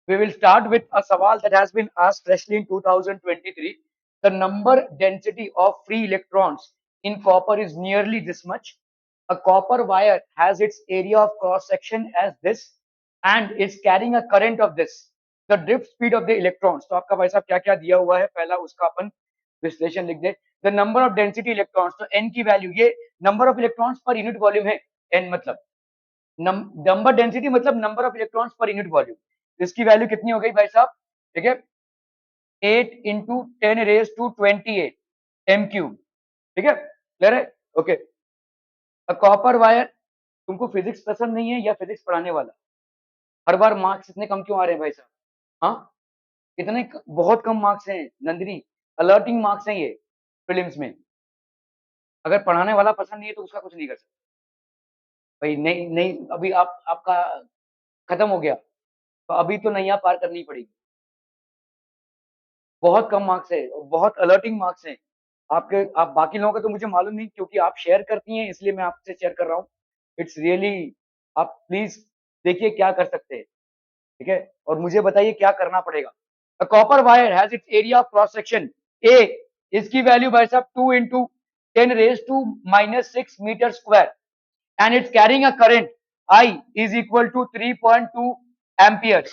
We will start with a सवाल that has been asked freshly in 2023. The number density of free electrons in copper is nearly this much. A copper wire has its area of cross section as this and is carrying a current of this. The drift speed of the electrons. तो आपका भाई साहब क्या क्या दिया हुआ है, पहला उसका अपन विश्लेषण लिख दे. The number of density electrons, तो n की वैल्यू, ये number of electrons per unit volume है. n मतलब नंबर डेंसिटी मतलब number of electrons per unit volume. इसकी वैल्यू कितनी हो गई भाई साहब? ठीक है, 8 × 10⁻²8 एम क्यूब. ठीक है, क्लियर है? ओके. Copper wire. तुमको फिजिक्स पसंद नहीं है या फिजिक्स पढ़ाने वाला? हर बार मार्क्स इतने कम क्यों आ रहे हैं भाई साहब? हाँ, इतने बहुत कम मार्क्स हैं नंदिनी. अलर्टिंग मार्क्स हैं ये प्रीलिम्स में. अगर पढ़ाने वाला पसंद नहीं है तो उसका कुछ नहीं कर सकते भाई. नहीं नहीं, अभी आपका खत्म हो गया तो अभी तो नैया पार करनी पड़ेगी. बहुत कम मार्क्स है और बहुत अलर्टिंग मार्क्स हैं आपके. आप बाकी लोगों का तो मुझे मालूम नहीं, क्योंकि आप शेयर करती हैं इसलिए मैं आपसे शेयर कर रहा हूँ. इट्स रियली, आप प्लीज देखिए क्या कर सकते हैं. ठीक है, और मुझे बताइए क्या करना पड़ेगा. A copper wire has its area of cross section A. इसकी वैल्यू भाई साहब 2 × 10⁻⁻6 metre square and it's carrying a current I is equal to 3.2 amperes.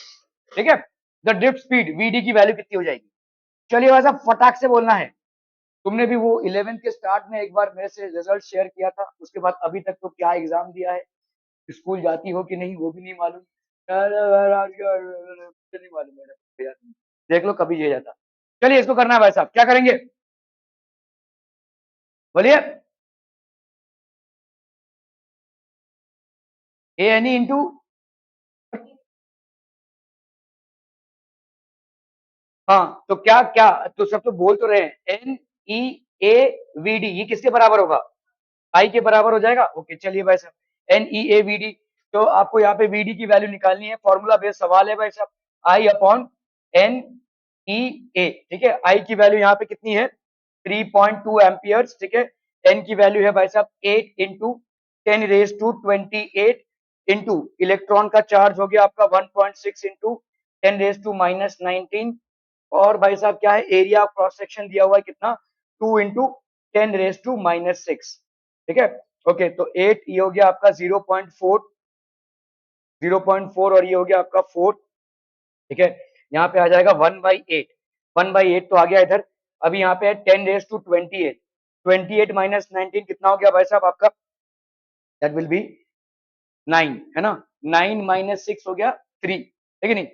ठीक है, the drift speed VD की वैल्यू कितनी हो जाएगी? चलिए भाई साहब फटाक से बोलना है. तुमने भी वो 11th के स्टार्ट में एक बार मेरे से रिजल्ट शेयर किया था, उसके बाद अभी तक तो क्या एग्जाम दिया है, स्कूल जाती हो कि नहीं वो भी नहीं मालूम. मुझे नहीं मालूम मेरा, देख लो कभी ये जाता. चलिए इसको करना है भाई साहब, क्या करेंगे बोलिए. ए एन इंटू, हाँ तो क्या क्या, तो सब तो बोल तो रहे हैं NEAVD, ये किसके बराबर होगा? आई के बराबर हो जाएगा. ओके चलिए भाई साहब, NEAVD. तो आपको यहाँ पे VD की वैल्यू निकालनी है. फॉर्मूला बेस्ड सवाल है भाई साहब. I upon NEA. ठीक है, आई की वैल्यू यहाँ पे कितनी है? 3.2 एम्पियर्स. ठीक है, एन की वैल्यू है भाई साहब 8 × 10⁻28 इंटू इलेक्ट्रॉन का चार्ज हो गया आपका 1.6 इंटू 10⁻⁻19. और भाई साहब क्या है, एरिया ऑफ क्रॉस सेक्शन दिया हुआ है कितना? 2 × 10⁻⁶. ठीक है, ओके. तो 8 ये हो गया आपका 0.4 और ये हो गया आपका 4. ठीक है, यहाँ पे आ जाएगा 1/8. 1/8 तो आ गया इधर. अभी यहाँ पे है 10⁻28. 28 - 19 कितना हो गया भाई साहब आपका? दैट विल बी 9, है ना. 9 - 6 हो गया 3, ठीक है नहीं.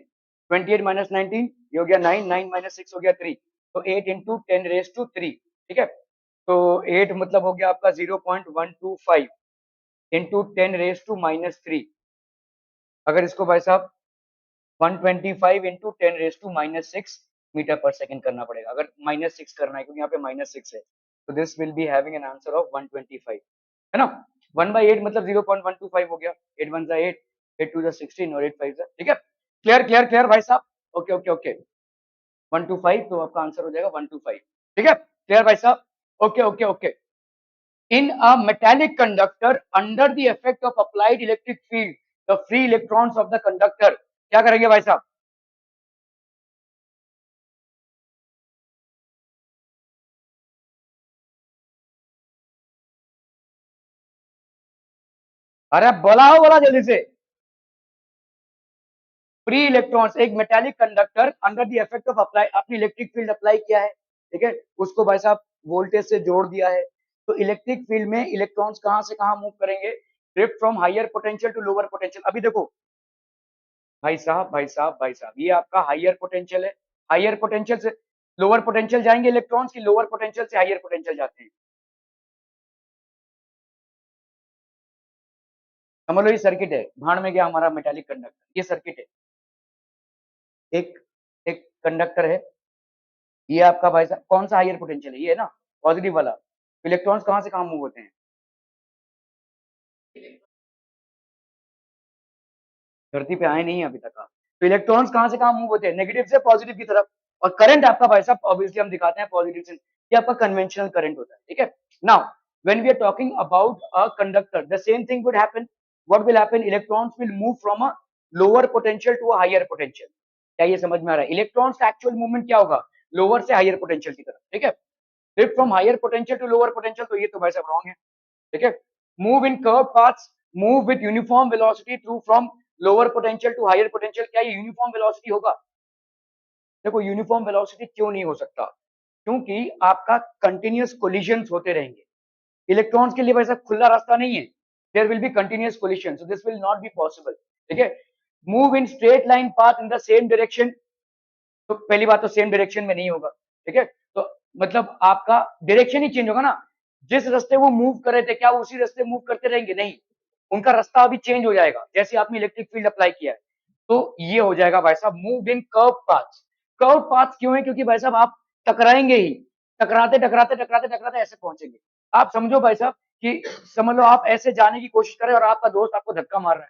28 - 19 ये हो गया 9, 9 - 6 हो गया 3. तो 8 × 10⁻3. ठीक है, तो 8 मतलब हो गया आपका 0.125 इंटू 10⁻3. अगर इसको भाई साहब 125 इंटू 10⁻6 मीटर पर सेकंड करना पड़ेगा, अगर -6 करना है, क्योंकि यहाँ पे -6 है. तो this will be having an answer of 125, है ना. 1/8 मतलब 0.125 हो गया. 8 1 8, 8 2 16 और 8 5. ठीक है, क्लियर क्लियर क्लियर भाई साहब. ओके ओके ओके, 125 तो आपका आंसर हो जाएगा 125. ठीक है, क्लियर भाई साहब. Okay okay okay. In a metallic conductor, under the effect of applied electric field, the free electrons of the conductor क्या करेंगे भाई साहब? अरे बोला जल्दी से. फ्री इलेक्ट्रॉन्स, एक metallic conductor under the effect of apply, अपनी इलेक्ट्रिक फील्ड अप्लाई किया है. ठीक है, उसको भाई साहब वोल्टेज से जोड़ दिया है. तो इलेक्ट्रिक फील्ड में इलेक्ट्रॉन्स कहां से कहां मूव करेंगे? Drift from higher potential to lower potential. अभी देखो भाई साहब भाई साहब भाई साहब, ये आपका हायर पोटेंशियल है. हायर पोटेंशियल से लोअर पोटेंशियल जाएंगे इलेक्ट्रॉन्स, की लोअर पोटेंशियल से हायर पोटेंशियल जाते हैं? समझ लो ये सर्किट है. भाड़ में गया हमारा मेटालिक कंडक्टर, ये सर्किट है. एक एक कंडक्टर है, ये आपका भाई साहब कौन सा हायर पोटेंशियल है? ये है ना, पॉजिटिव वाला. इलेक्ट्रॉन्स कहां से कहां मूव होते हैं? धरती पे आए नहीं है अभी तक आप. तो इलेक्ट्रॉन्स कहां से कहां मूव होते हैं? नेगेटिव से पॉजिटिव की तरफ. और करंट आपका भाई साहब ऑब्वियसली हम दिखाते हैं पॉजिटिव से, ये आपका कन्वेंशनल करंट होता है. ठीक है, now when we are talking about a conductor, the same thing would happen. What will happen? Electrons will move from a lower potential to a higher potential. क्या ये समझ में आ रहा है? इलेक्ट्रॉन्स का एक्चुअल मूवमेंट क्या होगा, लोअर से हायर पोटेंशियल की तरफ, ठीक है। Drift from higher potential to lower potential, तो ये तो भाई साहब रॉन्ग है, ठीक है। Move in curve paths, move with uniform velocity through from lower potential to higher potential, क्या ये यूनिफॉर्म वेलोसिटी होगा? देखो यूनिफॉर्म वेलोसिटी क्यों नहीं हो सकता, क्योंकि आपका कंटिन्यूअस कोलिजन होते रहेंगे। इलेक्ट्रॉन्स के लिए वैसा खुला रास्ता नहीं है, there will be continuous collision, so this will not be possible, ठीक है। Move in straight line path in the same direction, तो पहली बात तो सेम डायरेक्शन में नहीं होगा, ठीक है। तो मतलब आपका डायरेक्शन ही चेंज होगा ना, जिस रास्ते वो मूव कर रहे थे क्या उसी रास्ते मूव करते रहेंगे? नहीं, उनका रास्ता अभी चेंज हो जाएगा जैसे आपने इलेक्ट्रिक फील्ड अप्लाई किया है। तो ये हो जाएगा भाई साहब move in curve paths. Curve paths क्यों है? क्योंकि भाई साहब आप टकराएंगे ही, टकराते टकराते टकराते टकराते ऐसे पहुंचेंगे। आप समझो भाई साहब कि समझ लो आप ऐसे जाने की कोशिश करें और आपका दोस्त आपको धक्का मार रहा है,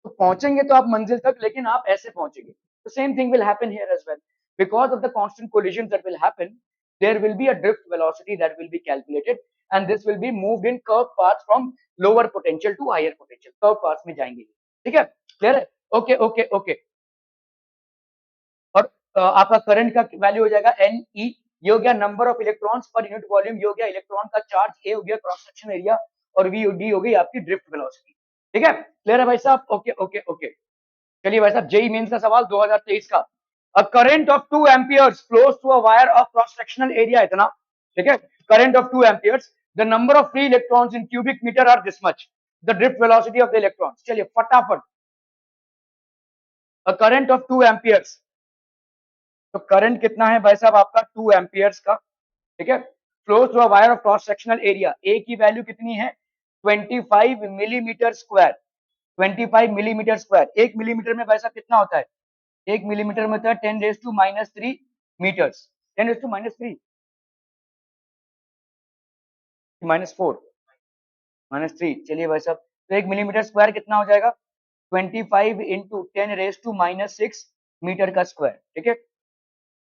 तो पहुंचेंगे तो आप मंजिल तक, लेकिन आप ऐसे पहुंचेंगे। तो same thing will happen here as well, because of the constant collisions that will happen, there will be a drift velocity that will be calculated, and this will be moved in curved paths from lower potential to higher potential, curved paths में जाएंगे, ठीक है, clear है? Okay okay okay. और आपका current का value हो जाएगा एन ई, ये हो गया number of electrons per unit volume, ये हो गया इलेक्ट्रॉन का चार्ज, ए हो गया क्रॉस सेक्शन एरिया, और वी डी हो गई आपकी ड्रिफ्ट वेलोसिटी, ठीक है, क्लियर है भाई साहब? Okay okay okay. चलिए भाई साहब जेई मेंस का सवाल 2023 का, a current of 2 amperes flows through a wire of cross sectional area इतना, ठीक है, current of 2 amperes, the number of free electrons in cubic metre are this much, the drift velocity of the electrons. चलिए फटाफट, a current of 2 amperes, तो current कितना है भाई साहब आपका 2 एम्पियर्स का, ठीक है, flow through a wire of cross sectional area, A की वैल्यू कितनी है 25 millimetre square, 25 millimetre square, 1 millimetre में भाई साहब कितना होता है, 1 मिलीमीटर में होता है 10⁻³ मीटर्स, 10⁻³ -4 -3, चलिए भाई साहब, तो 1 मिलीमीटर स्क्वायर कितना हो जाएगा 25 इंटू 10⁻⁻6 मीटर का स्क्वायर, ठीक है।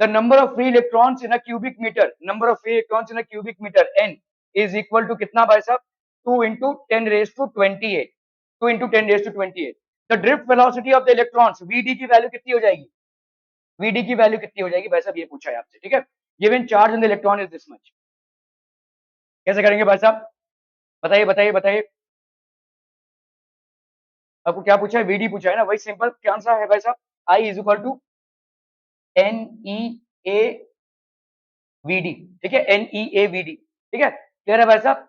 The number of free electrons in a cubic metre, number of free electrons in a cubic metre n is equal to कितना भाई साहब 2 into 10⁻28, 2 into 10⁻28। The drift velocity of the electrons, VD की value कितनी हो जाएगी, VD की value कितनी हो जाएगी भाई साहब, ये पूछा है आपसे, ठीक है। Given charge on the electron is this much, कैसे करेंगे भाई साहब, बताइए बताइए बताइए। आपको क्या पूछा है, वीडी पूछा है ना, वही सिंपल क्या आंसर है भाई साहब, I is equal to N E A V D, ठीक है, N E A V D, ठीक है, क्लियर है भाई साहब।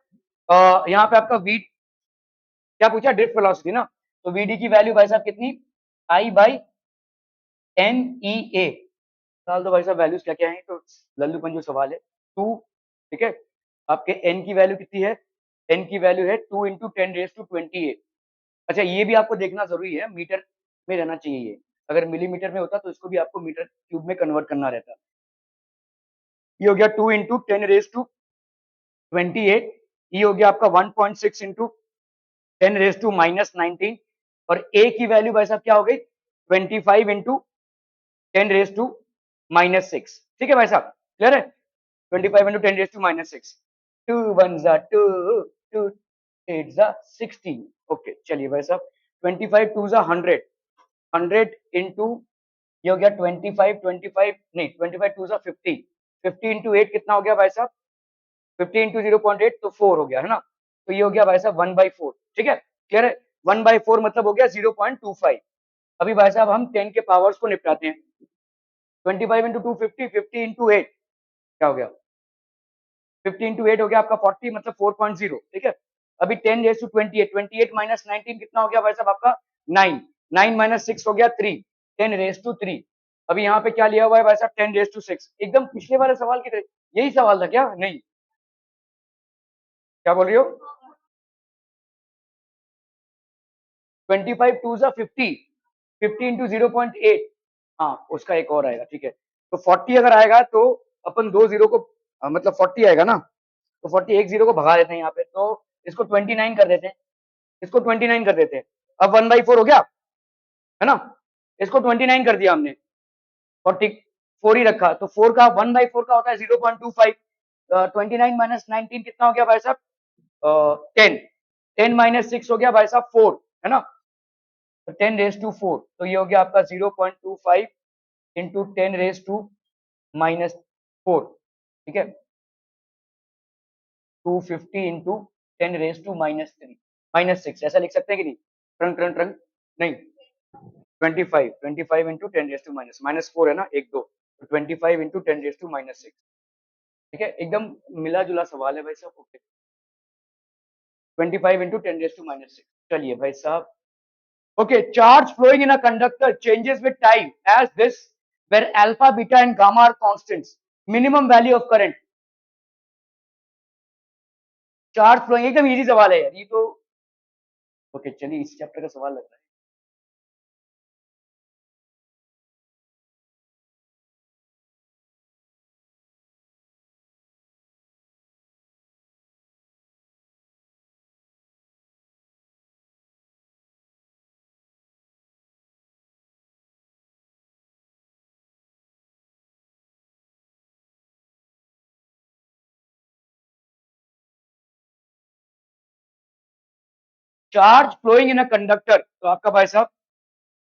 यहाँ पे आपका वी क्या पूछा, ड्रिफ्ट वेलोसिटी ना, तो वीडी की वैल्यू भाई साहब कितनी, आई बाई एन ई ए, डाल दो भाई साहब वैल्यूज क्या क्या है, तो लल्लूपन जो सवाल है 2, ठीक है, आपके एन की वैल्यू कितनी है, एन की वैल्यू है 2 इंटू 10⁻28। अच्छा ये भी आपको देखना जरूरी है, मीटर में रहना चाहिए ये, अगर मिलीमीटर में होता तो इसको भी आपको मीटर क्यूब में कन्वर्ट करना रहता। ये हो गया 2 इंटू 10⁻28, ये हो गया आपका 1.6 इंटू 10⁻⁻19, और ए की वैल्यू भाई साहब क्या हो गई 25 इंटू 10⁻⁻6, ठीक है भाई साहब, क्लियर है, 25 इंटू 10⁻⁻6, 2 1 जा 2, 2 8 जा 16, ओके चलिए भाई साहब 25 2 जा 100, 100 इंटू ये हो गया 25 25 नहीं 25 2 जा 50, 50 इंटू 8 कितना हो गया भाई साहब 50 इंटू 0.8 तो 4 हो गया है ना, तो ये हो गया भाई साहब 1/4, ठीक है, क्लियर है, 1/4 मतलब हो गया 0.25। अभी भाई साहब हम 10 के पावर्स को निपटाते हैं, 25 इंटू 2 50, 50 इंटू 8 क्या हो गया 50 इंटू 8 हो गया आपका 40 मतलब 4.0, ठीक है। अभी 10⁻28, 28 माइनस 19 कितना हो गया भाई साहब आपका 9, 9 माइनस 6 हो गया 3, 10⁻3। अभी यहाँ पे क्या लिया हुआ है भाई साहब 10⁻6, एकदम पिछले वाले सवाल की तरह, यही सवाल था क्या, नहीं क्या बोल रही हो, 25 2 जा 50, 50 इंटू 0.8, हाँ उसका एक और आएगा, ठीक है, तो 40 अगर आएगा तो अपन दो जीरो को मतलब 40 आएगा ना, तो 40 एक जीरो को भगा देते हैं यहाँ पे, तो इसको 29 कर देते हैं, इसको 29 कर देते हैं, अब 1/4 हो गया है ना, इसको 29 कर दिया हमने, 44 ही रखा, तो 4 का 1/4 का होता है 0.25, 29 माइनस 19 कितना हो गया भाई साहब 10, 10 माइनस 6 हो गया भाई साहब 4 है ना, तो 10⁻⁴, तो ये हो गया आपका 0.25 इंटू 10⁻⁻⁴, ठीक है, 250 इंटू 10⁻⁻3 -6, ऐसा लिख सकते हैं कि नहीं? ट्रंक ट्रंक ट्रंक नहीं, 25 इंटू 10⁻⁻⁻4 है ना, एक दो, तो 25 इंटू 10⁻⁻6, ठीक है, एकदम मिला जुला सवाल है भाई साहब। ओके, 25 इंटू 10⁻⁻6, चलिए भाई साहब। Okay, charge flowing in a conductor changes with time as this, where alpha, beta and gamma are constants. Minimum value of current. Charge flowing एकदम इजी सवाल है यार ये तो। ओके चलिए, इस चैप्टर का सवाल लग रहा है। Charge flowing in a conductor, तो आपका भाई साहब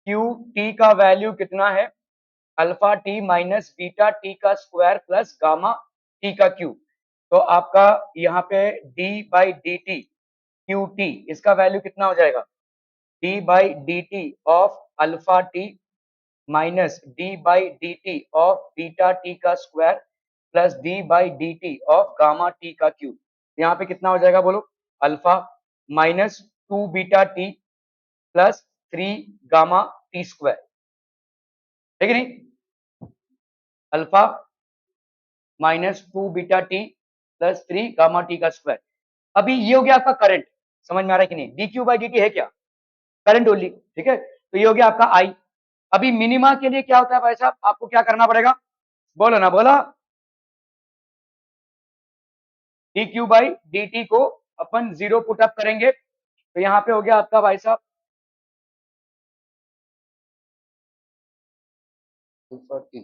क्यू टी का वैल्यू कितना है? Alpha T minus beta T का स्क्वायर प्लस गामा टी का क्यू। तो आपका यहाँ पे D by D T Q T, इसका वैल्यू कितना हो जाएगा? D by D T of alpha T minus D by D T of beta T का square plus D by D T of gamma T का cube. यहाँ पे कितना हो जाएगा बोलो? Alpha minus 2 beta T plus 3 gamma T square, ठीक है नहीं? Alpha minus 2 beta T plus 3 gamma T का स्क्वायर। अभी ये हो गया आपका करंट, समझ में आ रहा है कि नहीं? D Q by D T है क्या? करंट ओनली, ठीक है, तो ये हो गया आपका आई। अभी मिनिमा के लिए क्या होता है भाई साहब? आपको क्या करना पड़ेगा? बोलो ना, बोला। D Q by D T को अपन जीरो पुटअप करेंगे, तो यहाँ पे हो गया आपका भाई साहब alpha T.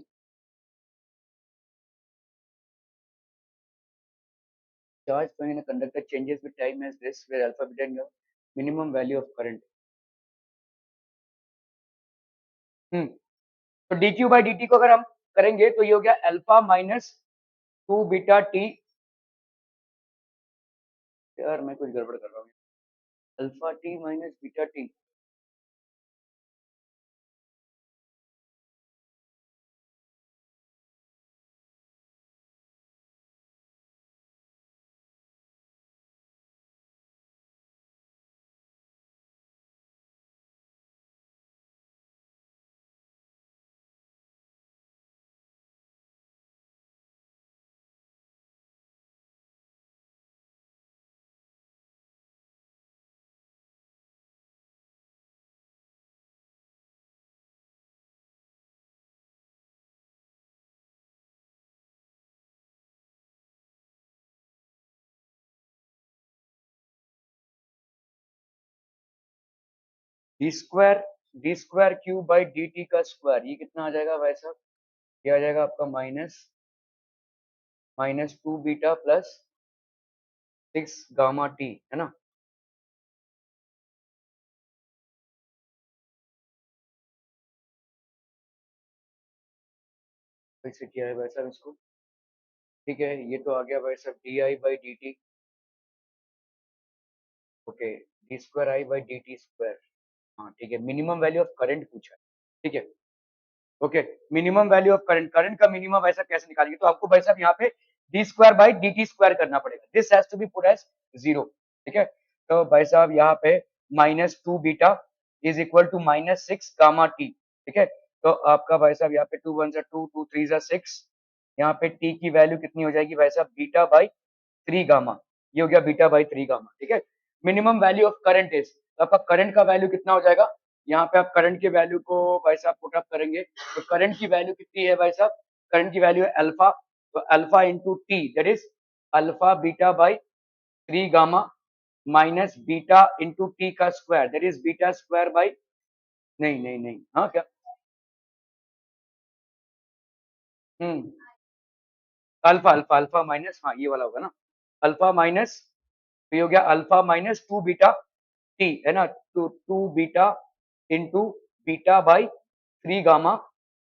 Charge flowing in a conductor changes with time as this, where alpha beta and minimum value of current। तो D Q by D T को अगर हम करेंगे तो ये हो गया अल्फा माइनस 2 बीटा टी। यार मैं कुछ गड़बड़ कर रहा हूँ। Alpha T minus beta T, D square Q by D T का स्क्वायर, ये कितना आ जाएगा भाई साहब? ये आ जाएगा आपका minus minus 2 beta plus 6 gamma T, है ना? कैसे किया है भाई साहब इसको? ठीक है, ये तो आ गया भाई साहब D I by D T. Okay, D square I by D T square. हाँ ठीक है, मिनिमम वैल्यू ऑफ करंट पूछा है, ठीक है। Okay, minimum value of current, current का मिनिमम ऐसा कैसे निकालेंगे? तो आपको भाई साहब यहाँ पे D square by D T square करना पड़ेगा, this has to be put as zero, ठीक है। तो भाई साहब यहाँ पे minus 2 beta is equal to minus 6 gamma T, ठीक है। तो आपका भाई साहब यहाँ पे 2 1 2, 2 3 6, यहाँ पे टी की वैल्यू कितनी हो जाएगी भाई साहब? बीटा बाई 3 गामा, ये हो गया बीटा बाई 3 गामा, ठीक है। Minimum value of current is, तो आपका करंट का वैल्यू कितना हो जाएगा? यहाँ पे आप करंट के वैल्यू को भाई साहब पुटअप करेंगे, तो करंट की वैल्यू कितनी है भाई साहब? करंट की वैल्यू है अल्फा, तो alpha into T that is alpha beta by 3 gamma minus beta into T का square that is beta square by, नहीं नहीं नहीं, हाँ क्या? हम्म, अल्फा अल्फा अल्फा माइनस, हाँ ये वाला होगा ना, अल्फा माइनस, तो ये हो गया अल्फा माइनस 2 बीटा टी, है ना, तो 2 beta into beta by 3 gamma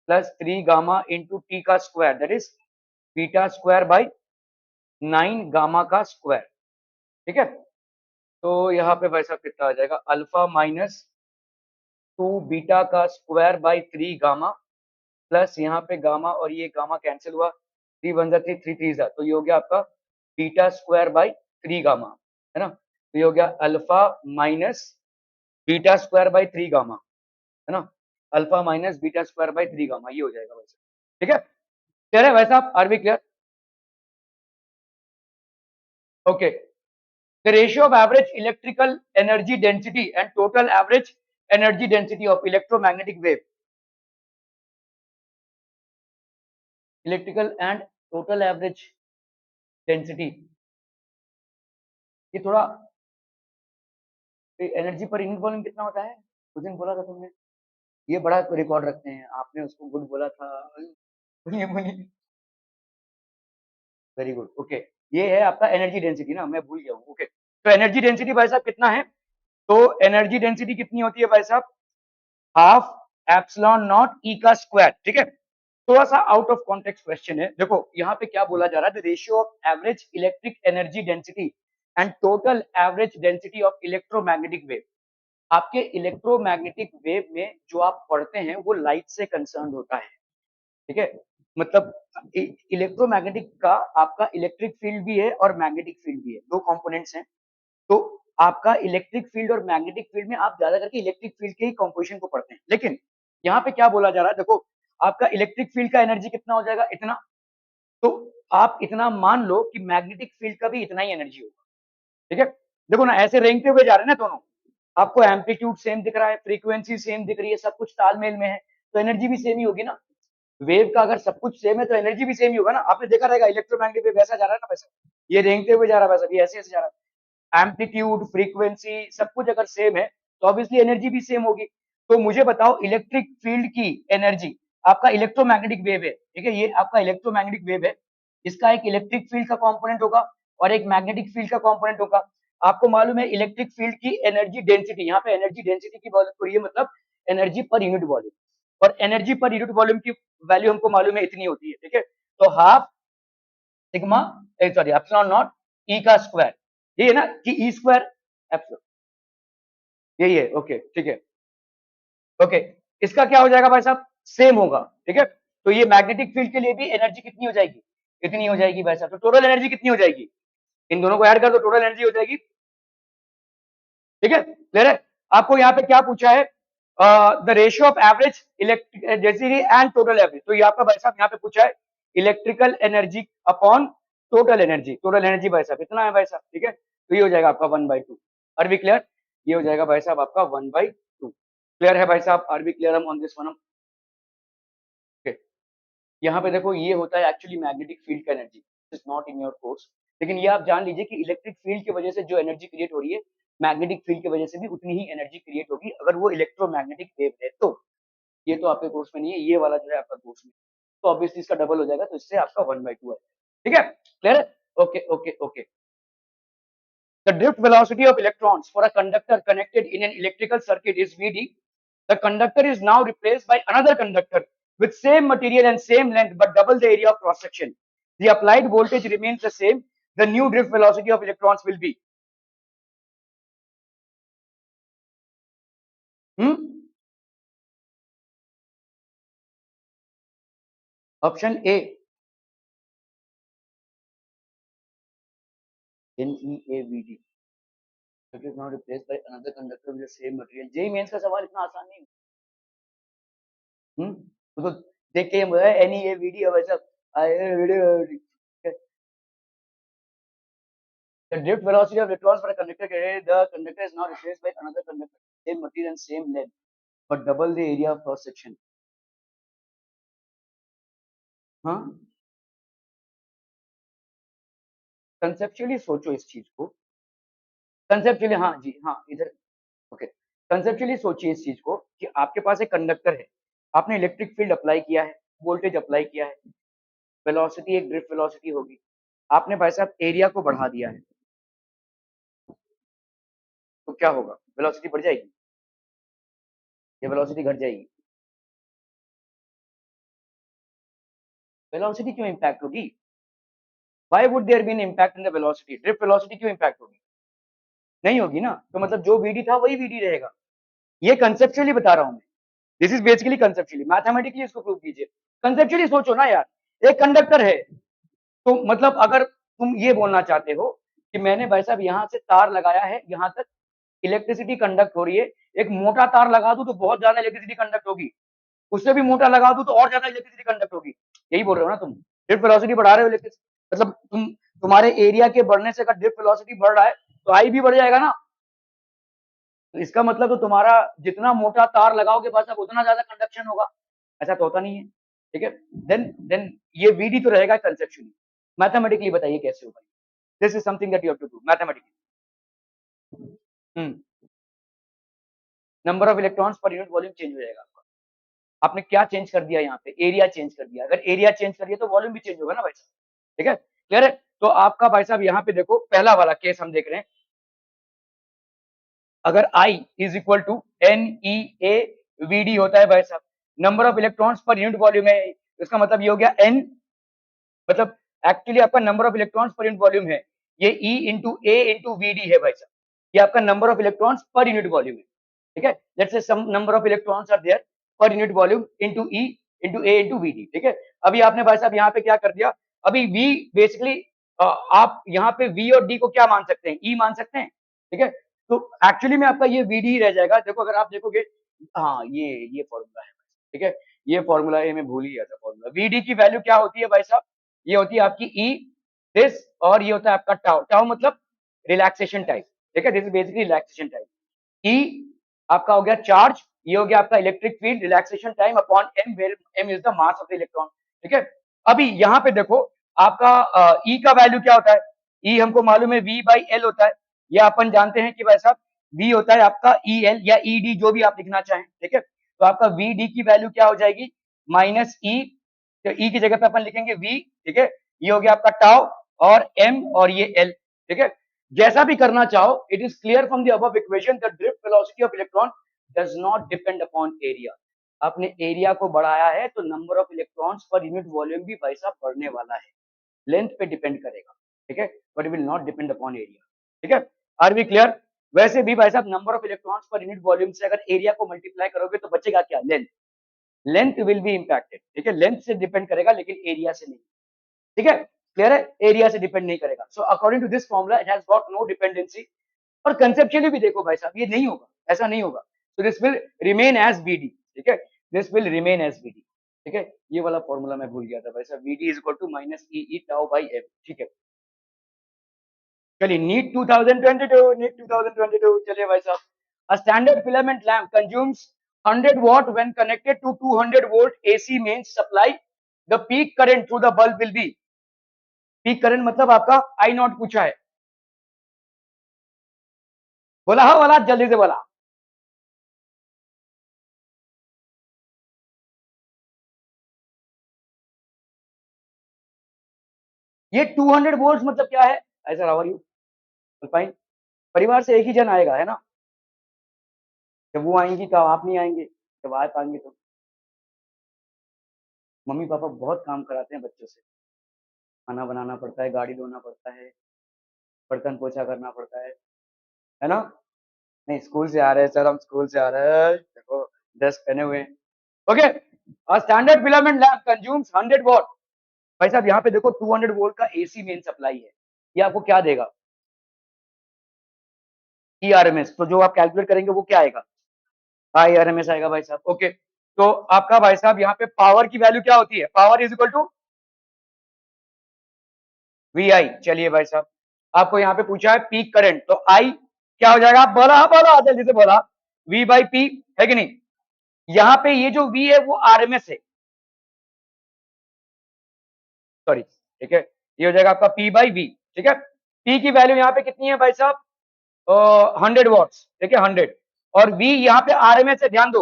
plus 3 gamma into T का square, that is beta square by 9 gamma का स्क्वायर। ठीक है, तो यहाँ पे भाई साहब कितना आ जाएगा, अल्फा माइनस 2 बीटा का स्क्वायर बाई 3 गामा, प्लस यहाँ पे गामा और ये गामा कैंसिल हुआ, 3 वन जा 3, 3 3 जा, तो ये हो गया आपका बीटा स्क्वायर बाई 3 गामा, है ना। तो ये हो गया alpha minus beta square by 3 gamma, है ना। Alpha minus beta square by 3 gamma, ये हो जाएगा वैसे। ठीक है, क्लियर है भाई साहब, are be clear? Okay, the ratio of average electrical energy density and total average energy density of electromagnetic wave, electrical and total average density, ये थोड़ा एनर्जी पर यूनिट वॉल्यूम कितना होता है, उस दिन बोला था तुमने, ये बड़ा रिकॉर्ड रखते हैं, आपने उसको गुड बोला था, बोलिए बोलिए। वेरी गुड, ओके, ये है आपका एनर्जी डेंसिटी ना, मैं भूल गया हूँ। ओके, तो एनर्जी डेंसिटी भाई साहब कितना है, तो एनर्जी डेंसिटी कितनी होती है भाई साहब, हाफ एप्सिलॉन नॉट ई का स्क्वायर। ठीक है, थोड़ा सा आउट ऑफ कॉन्टेक्स्ट क्वेश्चन है, देखो यहाँ पे क्या बोला जा रहा है, the ratio of average electric energy density and total average density of electromagnetic wave. आपके इलेक्ट्रोमैग्नेटिक वेव में जो आप पढ़ते हैं वो लाइट से कंसर्न होता है। ठीक है, मतलब इलेक्ट्रोमैग्नेटिक का आपका इलेक्ट्रिक फील्ड भी है और मैग्नेटिक फील्ड भी है, दो कंपोनेंट्स हैं। तो आपका इलेक्ट्रिक फील्ड और मैग्नेटिक फील्ड में आप ज्यादा करके इलेक्ट्रिक फील्ड के ही कंपोजिशन को पढ़ते हैं, लेकिन यहाँ पे क्या बोला जा रहा है, देखो आपका इलेक्ट्रिक फील्ड का एनर्जी कितना हो जाएगा, इतना, तो आप इतना मान लो कि मैग्नेटिक फील्ड का भी इतना ही एनर्जी होगा। ठीक है, देखो ना ऐसे रेंगते हुए जा रहे हैं ना दोनों, आपको एम्पलीट्यूड सेम दिख रहा है, फ्रीक्वेंसी सेम दिख रही है, सब कुछ तालमेल में है, तो एनर्जी भी सेम ही होगी ना। वेव का अगर सब कुछ सेम है तो एनर्जी भी सेम ही होगा ना, आपने देखा रहेगा इलेक्ट्रोमैग्नेटिक वेव वैसा जा रहा है ना, वैसा ये रेंगते हुए जा रहा है, वैसा भी ऐसे ऐसे जा रहा है, एम्पलीट्यूड फ्रीक्वेंसी सब कुछ अगर सेम है तो ऑब्वियसली एनर्जी भी सेम होगी। तो मुझे बताओ इलेक्ट्रिक फील्ड की एनर्जी, आपका इलेक्ट्रोमैग्नेटिक वेव है, ठीक है, ये आपका इलेक्ट्रोमैग्नेटिक वेव है, इसका एक इलेक्ट्रिक फील्ड का कंपोनेंट होगा और एक मैग्नेटिक फील्ड का कंपोनेंट होगा। आपको मालूम है इलेक्ट्रिक फील्ड की एनर्जी डेंसिटी, यहाँ पे एनर्जी डेंसिटी की बात हो रही है, मतलब एनर्जी पर यूनिट वॉल्यूम, और एनर्जी पर यूनिट वॉल्यूम की वैल्यू हमको मालूम है इतनी होती है। ठीक है, तो half sigma, sorry epsilon not E का स्क्वायर, ये है ना कि ई स्क्वायर एप्सिलॉन, यही है। ओके ठीक है, ओके, इसका क्या हो जाएगा भाई साहब, सेम होगा। ठीक है, तो ये मैग्नेटिक फील्ड के लिए भी एनर्जी कितनी हो जाएगी, इतनी हो जाएगी भाई साहब, तो टोटल एनर्जी कितनी हो जाएगी, इन दोनों को ऐड कर दो, टोटल एनर्जी हो जाएगी। ठीक है, क्लियर है। आपको यहाँ पे क्या पूछा है, the ratio of average electric density and total average, तो ये आपका भाई साहब यहाँ पे पूछा है electrical energy upon total energy, total energy भाई साहब इतना है भाई साहब। ठीक है, तो ये हो जाएगा आपका 1/2, आर बी क्लियर, ये हो जाएगा भाई साहब आपका 1/2। क्लियर है भाई साहब, आर बी क्लियर, हम ऑन दिस वन। ओके, यहाँ पे देखो ये होता है एक्चुअली मैग्नेटिक फील्ड का energy, is not in your course, लेकिन ये आप जान लीजिए कि इलेक्ट्रिक फील्ड की वजह से जो एनर्जी क्रिएट हो रही है, मैग्नेटिक फील्ड की वजह से भी उतनी ही एनर्जी क्रिएट होगी अगर वो इलेक्ट्रोमैग्नेटिक वेव है तो। ये तो आपके कोर्स में नहीं है, ये वाला जो है आपका कोर्स में, तो ऑब्वियसली इसका डबल हो जाएगा, तो इससे आपका 1/2 है। ठीक है, क्लियर है, okay okay okay. The drift velocity of electrons for a conductor connected in an electrical circuit is Vd. The conductor is now replaced by another conductor with same material and same length but double the area of cross section. The applied voltage remains the same. The new drift velocity of electrons will be. Option A, NeAVD. It is now replaced by another conductor with the same material. JEE mains का सवाल इतना आसान नहीं। तो देख के बोला NeAVD और वैसा the drift velocity of electrons for a conductor carrier, the conductor is now replaced by another conductor, same material and same length, but double the area of cross section. हाँ, कंसेप्चुअली सोचो इस चीज को, conceptually, हाँ जी हाँ इधर, okay, conceptually सोचिए इस चीज को कि आपके पास एक कंडक्टर है, आपने इलेक्ट्रिक फील्ड अप्लाई किया है, वोल्टेज अप्लाई किया है, वेलोसिटी एक ड्रिफ्ट वेलोसिटी होगी, आपने भाई साहब एरिया को बढ़ा दिया है, तो क्या होगा, वेलोसिटी बढ़ जाएगी या वेलोसिटी घट जाएगी, वेलोसिटी क्यों इम्पैक्ट होगी? Why would there be an impact in the velocity? Drift velocity क्यों इम्पैक्ट होगी? नहीं होगी ना। तो मतलब जो वीडी था वही वीडी रहेगा। ये कंसेप्चुअली बता रहा हूं मैं। This is basically conceptually, mathematically इसको प्रूव कीजिए। कंसेप्चुअली सोचो ना यार, एक कंडक्टर है, तो मतलब अगर तुम ये बोलना चाहते हो कि मैंने भाई साहब यहाँ से तार लगाया है, यहाँ तक इलेक्ट्रिसिटी कंडक्ट हो रही है, एक मोटा तार लगा दूं तो बहुत ज्यादा इलेक्ट्रिसिटी कंडक्ट होगी, उससे भी मोटा लगा दूं तो और ज्यादा इलेक्ट्रिसिटी कंडक्ट होगी। यही बोल रहे हो ना तुम? ड्रिफ्ट वेलोसिटी बढ़ा रहे हो इलेक्ट्रिसिटी, मतलब तुम्हारे एरिया के बढ़ने से अगर ड्रिफ्ट वेलोसिटी बढ़ रहा है तो आई भी बढ़ जाएगा ना। तो इसका मतलब तो तुम्हारा जितना मोटा तार लगाओगे बस अब उतना ज्यादा कंडक्शन होगा। ऐसा तो होता नहीं है। ठीक है। देन ये वीडी तो रहेगा कंसेप्चुअली। मैथमेटिकली बताइए कैसे होगा? This is something that you have to do mathematically. Number of electrons per unit volume change हो जाएगा आपका। आपने क्या चेंज कर दिया? यहाँ पे एरिया चेंज कर दिया। अगर एरिया चेंज कर दिया तो वॉल्यूम भी चेंज होगा ना भाई साहब। ठीक है, क्लियर है? तो आपका भाई साहब यहाँ पे देखो, पहला वाला केस हम देख रहे हैं। अगर I is equal to NeA/VD होता है भाई साहब, number of electrons per unit volume है, इसका मतलब ये हो गया N, मतलब एक्चुअली आपका number of electrons per unit volume है, ये E into A into VD है भाई साहब, ये आपका number of electrons per unit volume है। ठीक है, let's say some number of electrons are there per unit volume into E into A into VD। ठीक है, अभी आपने भाई साहब यहाँ पे क्या कर दिया? अभी V बेसिकली आप यहाँ पे V और D को क्या मान सकते हैं? E मान सकते हैं। ठीक है, तो एक्चुअली में आपका ये VD ही रह जाएगा। देखो अगर आप देखोगे, हाँ ये फॉर्मूला है। ठीक है, ये फॉर्मूला है, मैं भूल ही गया था फॉर्मूला। VD की वैल्यू क्या होती है भाई साहब? ये होती है आपकी E दिस, और ये होता है आपका टाउ। टाउ मतलब रिलैक्सेशन टाइम। ठीक है, this is basically relaxation time. E आपका हो गया चार्ज, ये हो गया आपका electric field relaxation time upon m, where m is the mass of the electron. ठीक है, अभी यहाँ पे देखो आपका E का वैल्यू क्या होता है? E हमको मालूम है V/L होता है। ये अपन जानते हैं कि भाई साहब V होता है आपका EL या ED, जो भी आप लिखना चाहें। ठीक है, तो आपका VD की वैल्यू क्या हो जाएगी? माइनस E, तो E की जगह पे अपन लिखेंगे V। ठीक है, ये हो गया आपका टाउ और M और ये L। ठीक है, जैसा भी करना चाहो, it is clear from the above equation that drift velocity of electron does not depend upon area. आपने एरिया को बढ़ाया है तो number of electrons per unit volume भी भाई साहब बढ़ने वाला है, लेंथ पे डिपेंड करेगा। ठीक है, but will not depend upon area. ठीक है, आर वी क्लियर? वैसे भी भाई साहब number of electrons per unit volume से अगर एरिया को मल्टीप्लाई करोगे तो बचेगा क्या? Length. Length will be impacted. ठीक है, लेंथ से डिपेंड करेगा लेकिन एरिया से नहीं। ठीक है, क्लियर है? एरिया से डिपेंड नहीं करेगा। So according to this formula it has got no dependency. और कंसेप्चुअली भी देखो भाई साहब, ये नहीं होगा, ऐसा नहीं होगा। So this will remain as VD। ठीक है, this will remain as VD। ठीक है, ये वाला फॉर्मूला मैं भूल गया था भाई साहब, VD is equal to minus E tau by M. ठीक है, चलिए नीट 2022, नीट 2022 चलिए भाई साहब। A standard filament lamp consumes 100 watt when connected to 200 volt AC mains supply. The peak current through the bulb will be, peak current मतलब आपका आई not पूछा है। बोला हाँ, बोला जल्दी से बोला। ये 200 वोल्ट मतलब क्या है? ऐसा हाउ आर यू? फाइन। परिवार से एक ही जन आएगा है ना? जब वो आएंगी तो आप नहीं आएंगे, जब आ पाएंगे तो। मम्मी पापा बहुत काम कराते हैं बच्चों से, खाना बनाना पड़ता है, गाड़ी धोना पड़ता है, बर्तन पोछा करना पड़ता है ना? नहीं, स्कूल से आ रहे हैं सर, हम स्कूल से आ रहे हैं, देखो ड्रेस पहने हुए हैं। Okay, standard filament lamp consumes 100 what. भाई साहब यहाँ पे देखो 200 वोल्ट का एसी मेन सप्लाई है, ये आपको क्या देगा? ERMS। तो जो आप कैलकुलेट करेंगे वो क्या आएगा? IRMS आएगा भाई साहब। ओके, तो आपका भाई साहब यहाँ पे पावर की वैल्यू क्या होती है? Power is equal to VI। चलिए भाई साहब, आपको यहाँ पे पूछा है पीक करंट, तो I क्या हो जाएगा? आप बोला, हाँ बोला जल्दी से बोला। V/P है कि नहीं? यहाँ पे ये जो V है वो RMS है, सॉरी। ठीक है, ये हो जाएगा आपका P/V। ठीक है, P की वैल्यू यहाँ पे कितनी है भाई साहब? 100 वॉट्स। ठीक है, 100, और V यहाँ पे RMS है। ध्यान दो,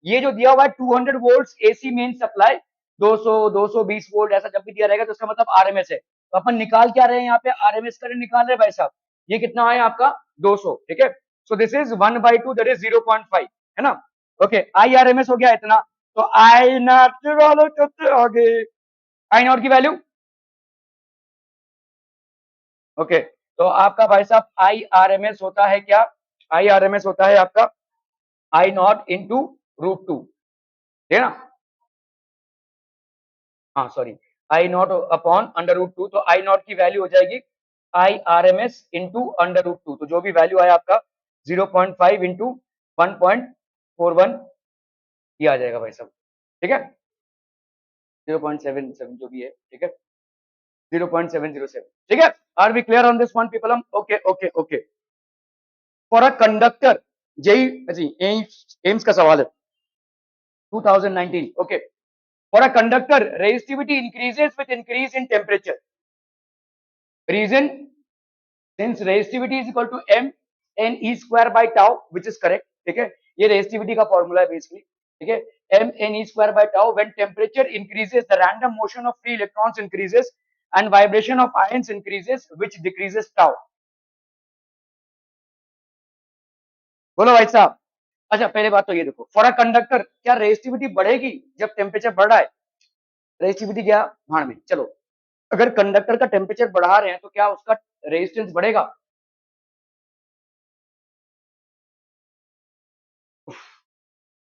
ये जो दिया हुआ है 200 volt AC main supply, 200 220 volt ऐसा जब भी दिया रहेगा तो इसका मतलब RMS है। तो अपन निकाल क्या रहे हैं यहाँ पे? RMS करंट निकाल रहे हैं भाई साहब। ये कितना है आपका? 200। ठीक है, so this is 1/2, that is 0.5, है ना? ओके, IRMS हो गया इतना, तो आई नॉट वालों कितने आगे, आई नॉट की वैल्यू, ओके, तो आपका भाई साहब आई आर एम एस होता है क्या, आई आर एम एस होता है आपका आई नॉट इंटू √2, ठीक है ना, हाँ सॉरी, आई नॉट अपॉन √2, तो आई नॉट की वैल्यू हो जाएगी I R M S into √2, तो जो भी वैल्यू आया आपका 0.5 इंटू 1.41 ये आ जाएगा भाई साहब, ठीक है, 0.77 जो भी है, ठीक है, 0.707, ठीक है, are we clear on this one people, okay okay okay, for a conductor, JEE जी एम्स का सवाल है 2019, okay, for a conductor resistivity increases with increase in temperature, reason since resistivity is equal to m n e square by tau which is correct, ठीक है, ये resistivity का formula है basically, ठीक है, m n e square by tau, when temperature increases the random motion of free electrons increases and vibration of ions increases which decreases tau, बोलो भाई साहब, अच्छा पहले बात तो ये देखो, फॉर अ कंडक्टर क्या रेजिस्टिविटी बढ़ेगी जब टेम्परेचर बढ़ रहा है, रेजिस्टिविटी क्या भाड़ में, चलो अगर कंडक्टर का टेम्परेचर बढ़ा रहे हैं तो क्या उसका रेजिस्टेंस बढ़ेगा,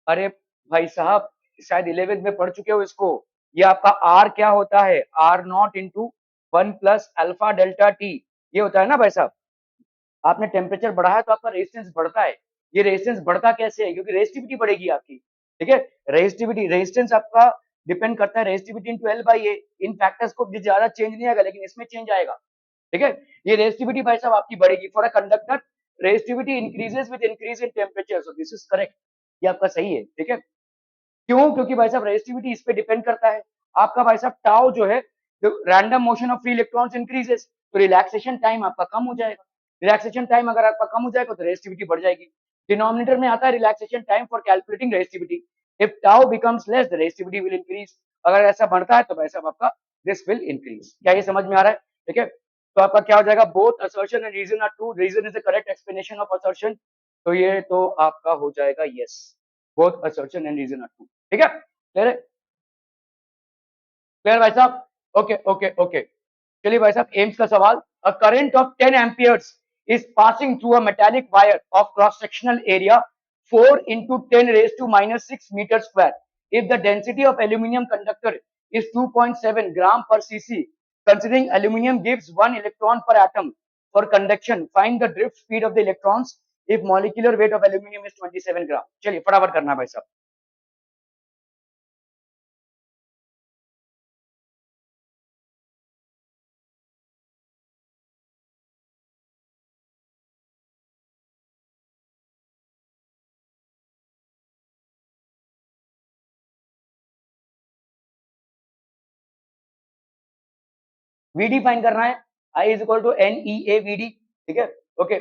अरे भाई साहब शायद 11th में पढ़ चुके हो इसको, ये आपका आर क्या होता है, आर नॉट इंटू 1 + α∆t, ये होता है ना भाई साहब, आपने टेम्परेचर बढ़ाया तो आपका रेजिस्टेंस बढ़ता है, ये रेजिस्टेंस बढ़ता कैसे है, क्योंकि रेजिस्टिविटी बढ़ेगी आपकी, ठीक है, रेजिस्टिविटी रेजिस्टेंस आपका डिपेंड करता है रेजिस्टिविटी इंटू L/A, इन फैक्टर्स को ज्यादा चेंज नहीं आएगा लेकिन इसमें चेंज आएगा, ठीक है, ये रेजिस्टिविटी भाई साहब आपकी बढ़ेगी, for a conductor resistivity increases with increase in temperature, so this is correct, ये आपका सही है, ठीक है, क्यों, क्योंकि भाई साहब रेजिस्टिविटी इस पे डिपेंड करता है, आपका भाई साहब टाउ जो है, random motion of free electrons increases, तो रिलैक्सेशन टाइम आपका कम हो जाएगा, रिलैक्सेशन टाइम अगर आपका कम हो जाएगा तो रेजिस्टिविटी बढ़ जाएगी, डिनोमिनेटर में आता है relaxation time for calculating resistivity, if tau becomes less the resistivity will increase, अगर ऐसा बढ़ता है तो भाई साहब आपका दिस विल इंक्रीज, क्या ये समझ में आ रहा है, ठीक है, तो आपका क्या हो जाएगा, both assertion and reason are true, reason is the correct explanation of assertion, तो ये तो आपका हो जाएगा yes, both assertion and reason are true, ठीक है, क्लियर है, क्लियर भाई साहब, ओके ओके ओके, चलिए भाई साहब एम्स का सवाल, a current of 10 amperes is passing through a metallic wire of cross sectional area 4 into 10⁻⁻⁶ metre square, if the density of aluminium conductor is 2.7 gram per cc, considering aluminum gives 1 electron per atom for conduction, find the drift speed of the electrons if molecular weight of aluminum is 27 gram, चलिए फटाफट करना भाई साहब, VD find करना है, I is equal to N E A V D, ठीक है, okay,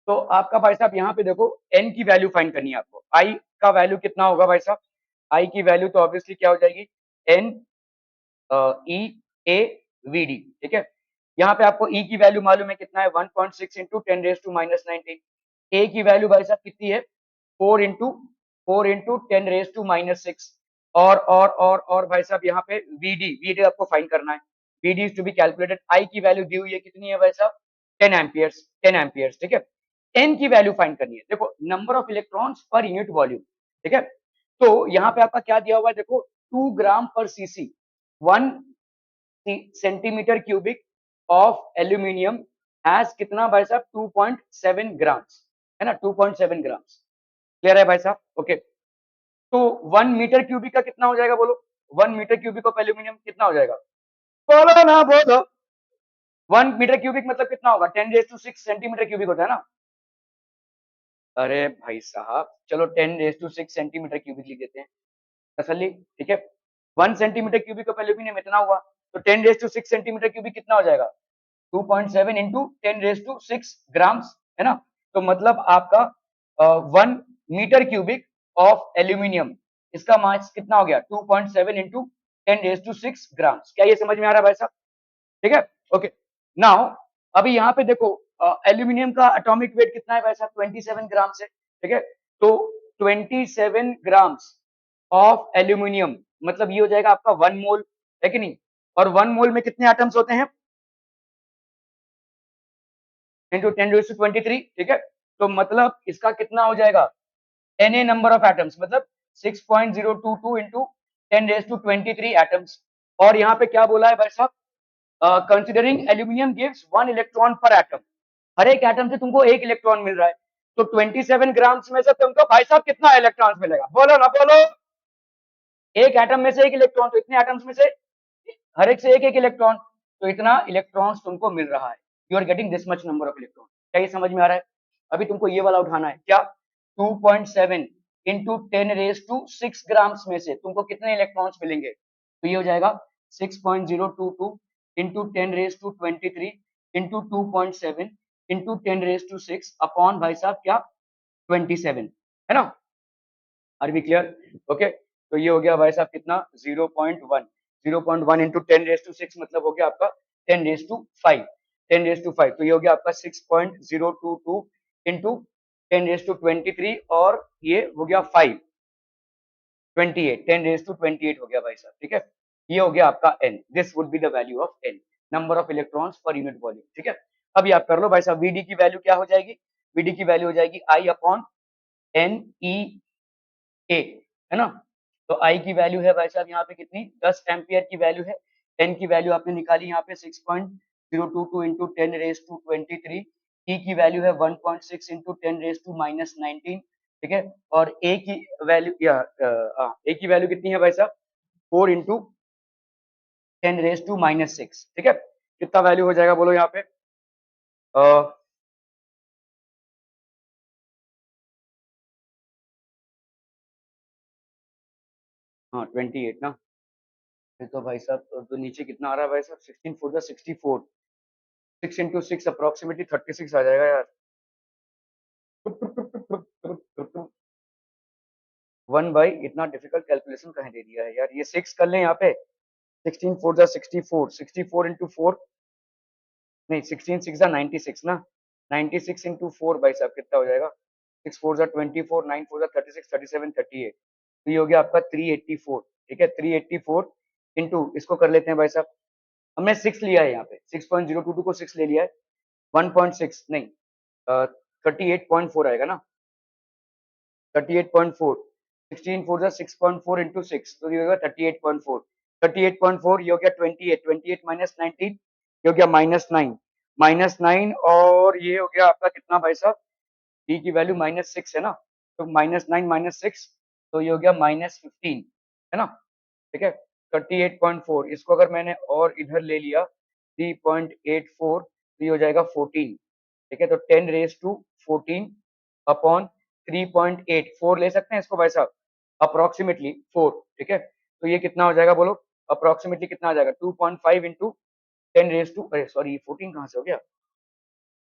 तो आपका भाई साहब यहाँ पे देखो एन की वैल्यू फाइंड करनी है आपको, आई का वैल्यू कितना होगा भाई साहब, आई की वैल्यू तो ऑब्वियसली क्या हो जाएगी N E A V D, ठीक है, यहाँ पे आपको ई की वैल्यू मालूम है कितना है 1.6 इंटू 10⁻⁻⁹, ए की वैल्यू भाई साहब कितनी है 4 इंटू 10⁻⁻⁶, और भाई साहब यहाँ पे वीडी वीडी आपको फाइंड करना है, VD is to be calculated, I की वैल्यू दी हुई है कितनी है भाई साहब 10 एम्पियर्स, ठीक है, एन की वैल्यू फाइंड करनी है, देखो number of electrons per unit volume, ठीक है, तो यहाँ पे आपका क्या दिया हुआ है देखो 2 ग्राम पर CC, 1 centimetre cubic of aluminium has कितना भाई साहब 2.7 ग्राम्स, है ना 2.7 ग्राम्स, क्लियर है भाई साहब, ओके, तो 1 मीटर क्यूबिक का कितना हो जाएगा बोलो, 1 मीटर क्यूबिक ऑफ एल्यूमिनियम कितना हो जाएगा, बोलो ना बोलो, 1 मीटर क्यूबिक मतलब कितना होगा 10⁶ सेंटीमीटर क्यूबिक होता है ना, अरे भाई साहब चलो 10⁶ सेंटीमीटर क्यूबिक लिख देते हैं, तसल्ली, ठीक है, 1 सेंटीमीटर क्यूबिक ऑफ एल्यूमिनियम इतना हुआ, तो 10⁶ सेंटीमीटर क्यूबिक कितना हो जाएगा 2.7 इंटू 10⁶ ग्राम्स, है ना, तो मतलब आपका 1 मीटर क्यूबिक ऑफ एल्यूमिनियम, इसका मास कितना हो गया 2.7 इंटू 10⁶ ग्राम्स, क्या ये समझ में आ रहा है भाई साहब, ठीक है, ओके, नाउ अभी यहाँ पे देखो एल्यूमिनियम का एटॉमिक वेट कितना है भाई साहब 27 ग्राम है, ठीक है, तो 27 ग्राम्स ऑफ एल्यूमिनियम मतलब ये हो जाएगा आपका 1 मोल, है कि नहीं, और 1 मोल में कितने एटम्स होते हैं? इंटू 10⁻23, ठीक है। तो मतलब इसका कितना हो जाएगा? Na नंबर ऑफ एटम्स, मतलब 6.022 इंटू 10⁻23 एटम्स। और यहाँ पे क्या बोला है भाई साहब? कंसिडरिंग एल्यूमिनियम गिव्स 1 इलेक्ट्रॉन पर एटम, हर एक एटम से तुमको 1 इलेक्ट्रॉन मिल रहा है, तो 27 ग्राम्स में से तुमको भाई साहब कितना इलेक्ट्रॉन मिलेगा? बोलो ना, बोलो। एक एटम में से 1 इलेक्ट्रॉन, तो इतने एटम्स में से हर एक से 1 इलेक्ट्रॉन, तो इतना इलेक्ट्रॉन्स तुमको मिल रहा है। You are getting this much number of electron. क्या ये समझ में आ रहा है? अभी तुमको ये वाला उठाना है, क्या? 2.7 इंटू 10⁻6 ग्राम्स में से तुमको कितने इलेक्ट्रॉन्स मिलेंगे? तो ये हो जाएगा 6.022 इंटू 10⁻23 इंटू 2.7 इंटू 10⁻6 अपॉन भाई साहब क्या? 27, है ना? Are be clear? ओके, तो ये हो गया भाई साहब कितना? 0.1, 0.1 इंटू 10⁻6 मतलब हो गया आपका 10⁻5, 10⁻5, तो ये हो गया आपका 6.022 इंटू 10⁻23 और ये हो गया 5, 28, 10⁻28 हो गया भाई साहब, ठीक है। ये हो गया आपका n, this would be the value of n, number of electrons per unit volume, ठीक है। अभी आप कर लो भाई साहब, Vd की वैल्यू क्या हो जाएगी? Vd की वैल्यू हो जाएगी I अपॉन एन ई ए, है ना? तो आई की वैल्यू है भाई साहब यहाँ पे कितनी? 10 एम्पियर की वैल्यू है। एन की वैल्यू आपने निकाली यहाँ पे 6.022 इंटू 10⁻23, ई की वैल्यू है 1.6 इंटू 10⁻−19, ठीक है। और ए की वैल्यू ए की वैल्यू कितनी है भाई साहब? 4 इंटू 10⁻6, ठीक है। कितना वैल्यू हो जाएगा बोलो यहाँ पे? हाँ 28 ना, फिर तो भाई साहब तो नीचे कितना आ रहा है भाई साहब? 16 4 64, 6 इंटू 6 अप्रोक्सीमेटली 36 आ जाएगा यार। 1 बाई, इतना डिफिकल्ट कैलकुलेशन कहीं दे दिया है यार, ये 6 कर लें यहाँ पे। 16 4 64, 64 इंटू 4, नहीं 16 6 96 ना, 96 इंटू 4 भाई साहब कितना हो जाएगा? 6 4 24, 9 4 36, 37, 38, तो ये हो गया आपका 384, ठीक है। 384 इंटू इसको कर लेते हैं भाई साहब, हमने 6 लिया है यहाँ पे, 6.022 को 6 ले लिया है, 1.6 नहीं, 38.4 आएगा ना, 38.4, 16 4 6.4 इंटू 6, तो ये होगा 38.4, 38.4, ये हो गया 28, 28 माइनस 19, ये हो गया -9, -9, और ये हो गया आपका कितना भाई साहब? डी की वैल्यू -6 है ना, तो -9 -6, तो ये हो गया -15, है ना, ठीक है। 38.4, इसको अगर मैंने और इधर ले लिया 3.84, तो ये हो जाएगा 14, ठीक है। तो 10⁻14 अपॉन 3.8, 4 ले सकते हैं इसको भाई साहब, अप्रोक्सीमेटली 4, ठीक है। तो ये कितना हो जाएगा बोलो? अप्रोक्सीमेटली कितना आ जाएगा? 2.5 इंटू 10⁻, अरे सॉरी 14 कहाँ से हो गया?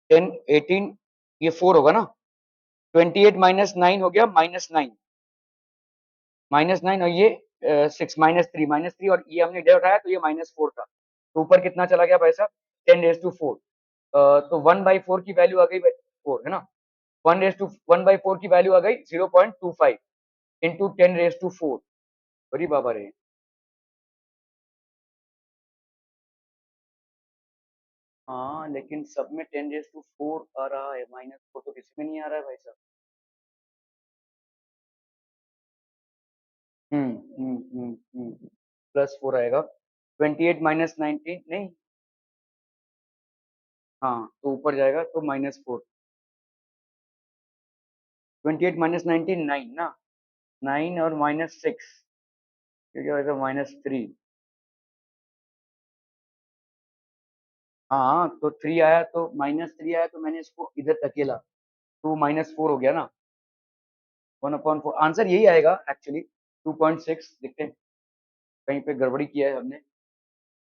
10 18, ये 4 होगा ना, 28 माइनस 9 हो गया -9, -9, और ये 6 -3 और ये हमने इधर उठाया तो ये -4 था, तो ऊपर कितना चला गया भाई साहब? 10⁻4, तो 1/4 की वैल्यू आ गई 4, है ना, 1/4 की वैल्यू आ गई 0.25 इंटू 10⁻4, अरे बाबा रे। हाँ लेकिन सब में 10⁻4 आ रहा है, -4 तो किसी में नहीं आ रहा है भाई साहब। +4 आएगा, 28 माइनस 19 नहीं, हाँ तो ऊपर जाएगा तो -4, 28 माइनस 19 9 ना, 9 और -6, ये क्या होगा? -3, हाँ तो 3 आया, तो -3 आया, तो मैंने इसको इधर धकेला, तो -4 हो गया ना, 1/4, आंसर यही आएगा एक्चुअली, 2.6, देखते हैं कहीं पे गड़बड़ी किया है हमने,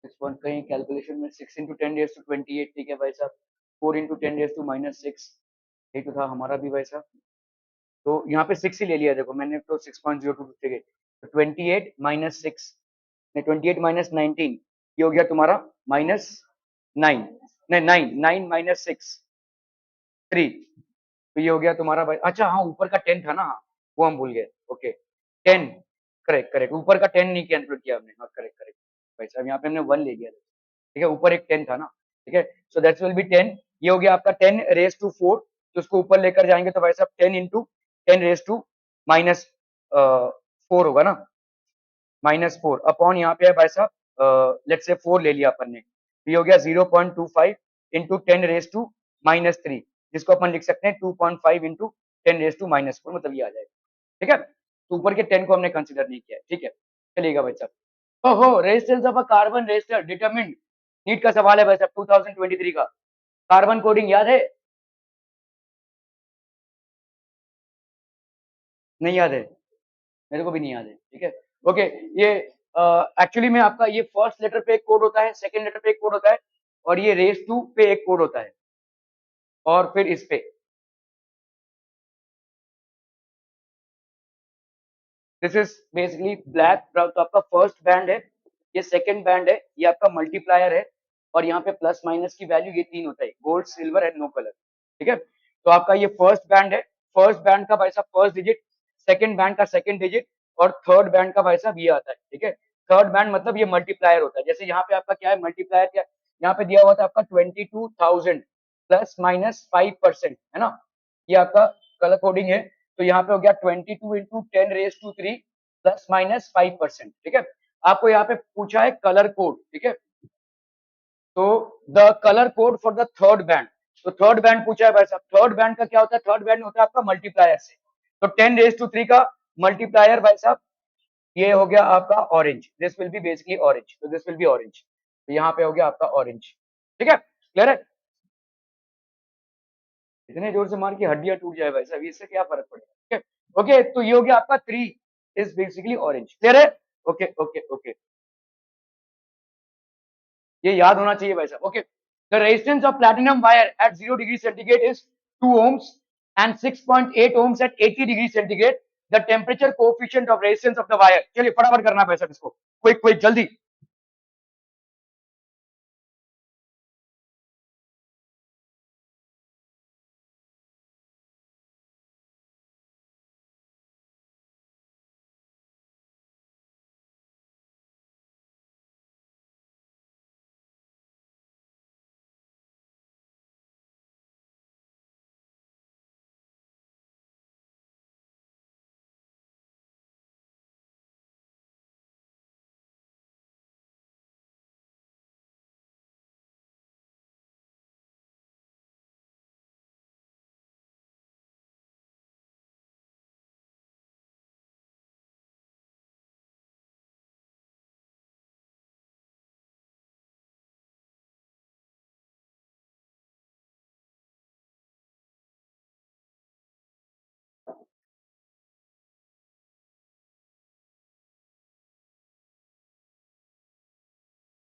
6 पॉइंट कहीं कैलकुलेशन में, 6 इंटू 10⁻28, ठीक है भाई साहब, 4 इंटू 10⁻6, यही तो था हमारा भी भाई साहब, तो यहाँ पे 6 ही ले लिया, देखो मैंने तो 6.02 जगह, तो 28 माइनस 6, नहीं 28 माइनस 19, ये हो गया तुम्हारा -9, नहीं 9 माइनस 6 3, तो ये हो गया तुम्हारा भाई, अच्छा हाँ ऊपर का 10 था ना, वो हम भूल गए, ओके 10, करेक्ट करेक्ट, ऊपर का 10 नहीं कैलकुलेट किया हमने, हाँ करेक्ट करेक्ट, भाई साहब, यहाँ पे हमने 1 ले लिया, ठीक है, ऊपर एक 10 था ना, ठीक है, सो दैट विल बी 10, ये हो गया आपका 10 रेज टू 4, तो उसको ऊपर लेकर जाएंगे तो भाई साहब 10 इंटू 10 रेज टू माइनस 4 होगा ना, -4 अपॉन यहाँ पे है भाई साहब, लेट्स से 4 ले लिया अपन ने, ये हो गया 0.25 इंटू 10 रेज टू -3, जिसको अपन लिख सकते हैं 2.5 इंटू 10 रेज टू -4, मतलब ये आ जाएगा, ठीक है, तो ऊपर के 10 को हमने कंसिडर नहीं किया है, ठीक है, चलिएगा भाई साहब। ओहो, resistance of a carbon resistor determined, NEET का सवाल है भाई साहब 2023 का, कार्बन कोडिंग याद है? नहीं याद है, मेरे को भी नहीं याद है, ठीक है, ओके, ये एक्चुअली में आपका ये फर्स्ट लेटर पे एक कोड होता है, सेकंड लेटर पे एक कोड होता है, और ये रेस टू पे एक कोड होता है, और फिर इस पे दिस इज बेसिकली ब्लैक, तो आपका फर्स्ट बैंड है, ये सेकंड बैंड है, ये आपका मल्टीप्लायर है, और यहाँ पे प्लस माइनस की वैल्यू ये 3 होता है, gold silver and no colour, ठीक है, तो आपका ये फर्स्ट बैंड है, फर्स्ट बैंड का भाई साहब फर्स्ट डिजिट, सेकंड बैंड का सेकंड डिजिट, और थर्ड बैंड का भाई साहब ये आता है, ठीक है, थर्ड बैंड मतलब ये मल्टीप्लायर होता है, जैसे यहाँ पे आपका क्या है मल्टीप्लायर, क्या यहाँ पे दिया हुआ था आपका 22,000 प्लस माइनस 5%, है ना, ये आपका कलर कोडिंग है, तो यहाँ पे हो गया 22 into 10 raise to 3 plus minus 5%, ठीक है, आपको यहाँ पे पूछा है कलर कोड, ठीक है, तो the colour code for the third band, तो थर्ड बैंड पूछा है भाई साहब, थर्ड बैंड का क्या होता है, थर्ड बैंड होता है आपका मल्टीप्लायर से, तो 10 रेज टू 3 का मल्टीप्लायर भाई साहब ये हो गया आपका orange, this will be basically orange, तो दिस विल बी ऑरेंज, तो यहाँ पे हो गया आपका ऑरेंज, ठीक है, क्लियर है, इतने जोर से मार के हड्डियां टूट जाए भाई साहब, इससे क्या फर्क पड़ेगा, ठीक है, ओके, तो ये हो गया आपका 3 इज बेसिकली ऑरेंज, क्लियर है, ओके ओके ओके, ये याद होना चाहिए भाई साहब, okay, the resistance of platinum wire eight 0 degree centigrade is 2 ohms and 6.8 ohms at 80 degree centigrade, the temperature coefficient of resistance of the wire, चलिए फटाफट करना है भाई साहब इसको, क्विक क्विक जल्दी,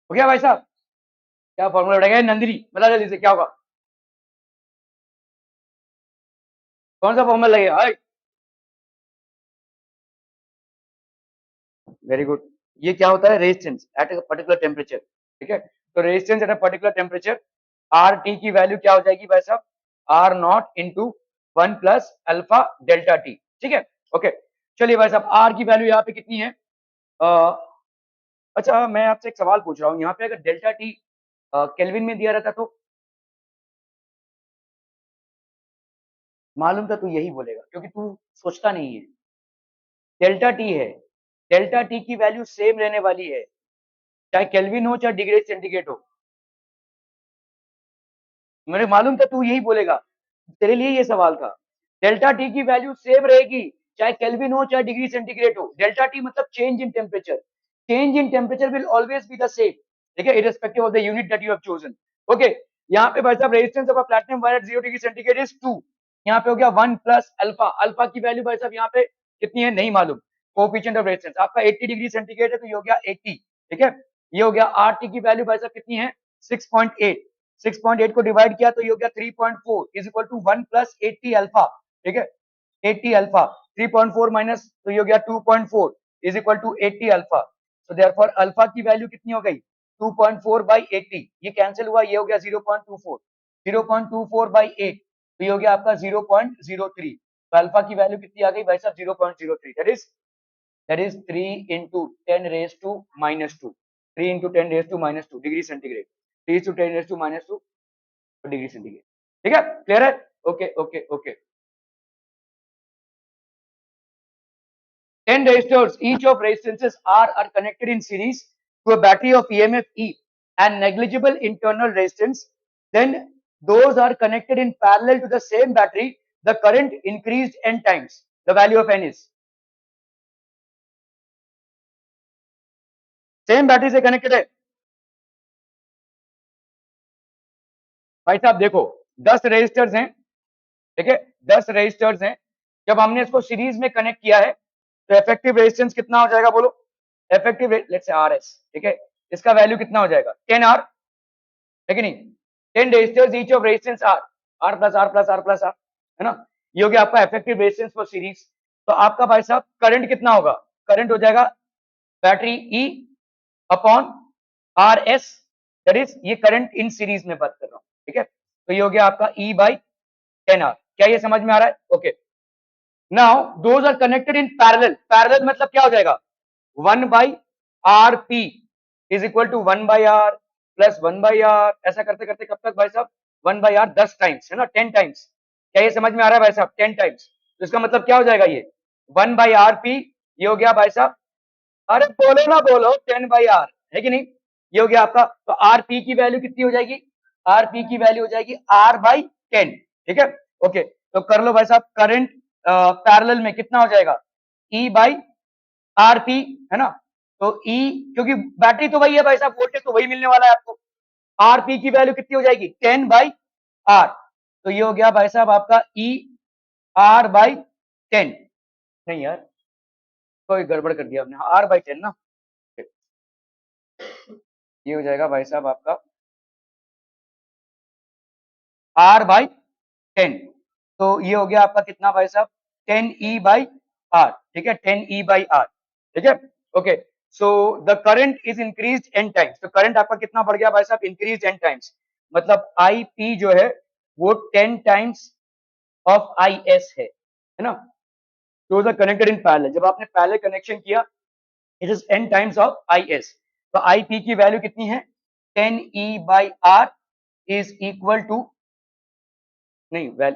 हो गया भाई साहब, क्या फॉर्मूला उठाएगा नंदिनी, बता जल्दी से क्या होगा, कौन सा फॉर्मूला लगेगा, वेरी गुड, ये क्या होता है resistance at a particular temperature, ठीक है, तो resistance at a particular temperature, R T की वैल्यू क्या हो जाएगी भाई साहब, R not into 1 plus alpha delta T, ठीक है, ओके, चलिए भाई साहब आर की वैल्यू यहाँ पे कितनी है, आ, अच्छा मैं आपसे एक सवाल पूछ रहा हूँ, यहाँ पे अगर डेल्टा टी केल्विन में दिया रहता तो मालूम था तू यही बोलेगा, क्योंकि तू सोचता नहीं है, डेल्टा टी है, डेल्टा टी की वैल्यू सेम रहने वाली है, चाहे केल्विन हो चाहे डिग्री सेंटीग्रेड हो, मुझे मालूम था तू यही बोलेगा, तेरे लिए ये सवाल था, डेल्टा टी की वैल्यू सेम रहेगी, चाहे केल्विन हो चाहे डिग्री सेंटीग्रेड हो, डेल्टा टी मतलब change in temperature, change in temperature will always be the same, ठीक है, irrespective of the unit that you have chosen, okay, यहाँ पे भाई साहब resistance of a platinum wire eight 0 degree centigrade is 2, यहाँ पे हो गया 1 प्लस अल्फा, अल्फा की वैल्यू भाई साहब यहाँ पे कितनी है नहीं मालूम, कोएफिशिएंट ऑफ रेजिस्टेंस आपका 80 डिग्री सेंटीग्रेड है, तो ये हो गया 80, ठीक है, ये हो गया आर टी की वैल्यू भाई साहब कितनी है 6.8, 6.8 को डिवाइड किया तो ये हो गया 3.4 is equal to 1 plus 80 alpha, ठीक है, 80 अल्फा, 3.4 माइनस तो ये हो गया 2.4 is equal to 80 alpha, so therefore alpha की वैल्यू कितनी हो गई 2.4 बाई 80, ये कैंसिल हुआ, ये हो गया 0.24, 0.24 बाई 8, तो ये हो गया आपका 0.03, तो अल्फा की वैल्यू कितनी आ गई भाई साहब 0.03, that is 3 into 10 raised to -2, 3 into 10⁻² degree centigrade, 3 × 10⁻², degree centigrade. ठीक है, क्लियर है? Okay okay okay. 10 resistors, each of resistances R are connected in series to a battery of EMF E and negligible internal resistance. Then those are connected in parallel to the same battery. The current increased n times. The value of n is same battery से connected है। भाई साहब देखो 10 resistors हैं, ठीक है, 10 resistors हैं। जब हमने इसको सीरीज में कनेक्ट किया है तो इफेक्टिव रेजिस्टेंस कितना हो जाएगा बोलो? Effective let's say R S, ठीक है, इसका वैल्यू कितना हो जाएगा? 10 आर, है कि नहीं? 10 resistors each of resistance R, R plus R plus R plus R, है ना? ये हो गया आपका इफेक्टिव रेजिस्टेंस फॉर सीरीज। तो आपका भाई साहब करंट कितना होगा? करंट हो जाएगा battery E upon R S, that is ये करंट इन सीरीज में बात कर रहा हूं, ठीक है। तो ये हो गया आपका ई बाई 10 आर। क्या ये समझ में आ रहा है? Okay. Now those are connected in parallel. Parallel मतलब क्या हो जाएगा? 1 by R P is equal to 1 by R plus 1 by R, ऐसा करते करते कब तक भाई साहब? 1 बाई आर 10 टाइम्स, है ना, 10 टाइम्स। क्या ये समझ में आ रहा है भाई साहब? 10 टाइम्स। तो इसका मतलब क्या हो जाएगा? ये 1 बाई आर पी, ये हो गया भाई साहब, अरे बोलो ना बोलो, 10 बाई आर, है कि नहीं? ये हो गया आपका। तो आर पी की वैल्यू कितनी हो जाएगी? आर पी की वैल्यू हो जाएगी आर बाई 10, ठीक है, ओके। तो कर लो भाई साहब, करंट पैरेलल में कितना हो जाएगा? ई बाई आर पी, है ना? तो ई, क्योंकि बैटरी तो वही है भाई साहब, वोल्टेज तो वही मिलने वाला है आपको। आर पी की वैल्यू कितनी हो जाएगी? 10 बाई आर। तो ये हो गया भाई साहब आपका ई आर बाई 10। नहीं यार, कोई गड़बड़ कर दिया आपने, आर बाई 10 ना। ये हो जाएगा भाई साहब आपका आर बाई 10। तो ये हो गया आपका कितना भाई साहब? 10 ई बाई आर, ठीक है, 10 ई बाई आर, ठीक है, okay. So the current is increase N times. तो करंट आपका कितना बढ़ गया भाई साहब? इंक्रीज एन टाइम्स, मतलब आई पी जो है वो 10 टाइम्स ऑफ आई एस है ना? Those are connected in parallel. जब आपने पैरेलल कनेक्शन किया, it is N times of I S. तो आई पी की वैल्यू कितनी है? 10 E by R is equal to, नहीं वेल,